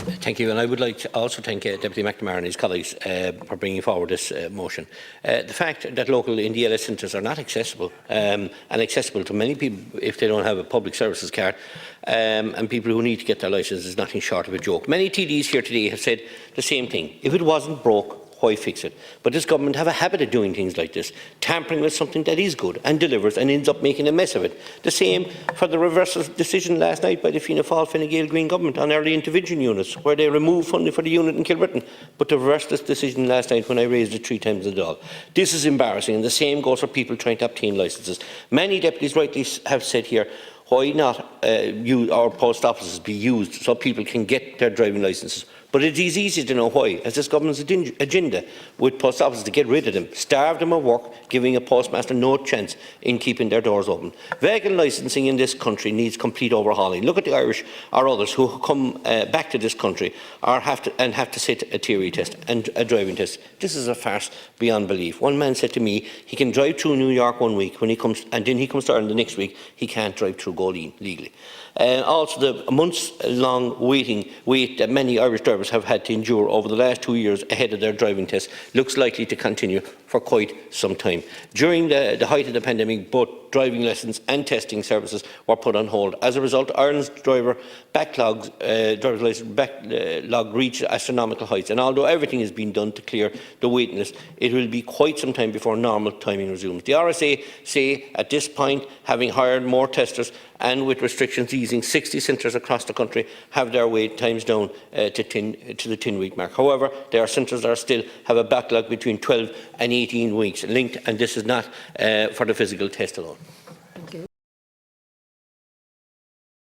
Thank you, and I would like to also thank Deputy McNamara and his colleagues for bringing forward this motion. The fact that local NDLS centres are not accessible and accessible to many people if they don't have a public services card and people who need to get their licence is nothing short of a joke. Many TDs here today have said the same thing. If it wasn't broke, why fix it? But this government have a habit of doing things like this, tampering with something that is good and delivers and ends up making a mess of it. The same for the reverse decision last night by the Fianna Fáil Fine Gael Green government on early intervention units, where they removed funding for the unit in Kilbrittain, but to reverse this decision last night when I raised it 3 times a day. This is embarrassing, and the same goes for people trying to obtain licences. Many deputies rightly have said here, why not our post offices be used so people can get their driving licences? But it is easy to know why, as this government's agenda with post offices to get rid of them, starve them of work, giving a postmaster no chance in keeping their doors open. Vehicle licensing in this country needs complete overhauling. Look at the Irish or others who come back to this country or have to sit a theory test and a driving test. This is a farce beyond belief. One man said to me he can drive through New York one week when he comes, and then he comes to Ireland the next week he can't drive through Goleen legally. Also, the months-long wait that many Irish drivers have had to endure over the last 2 years ahead of their driving test looks likely to continue for quite some time. During the height of the pandemic, both driving lessons and testing services were put on hold. As a result, Ireland's driver's license backlog reached astronomical heights, and although everything has been done to clear the waiting list, it will be quite some time before normal timing resumes. The RSA say at this point, having hired more testers and with restrictions easing, 60 centres across the country have their wait times down to the 10-week mark. However, there are centres that still have a backlog between 12 and 18 weeks linked, and this is not for the physical test alone.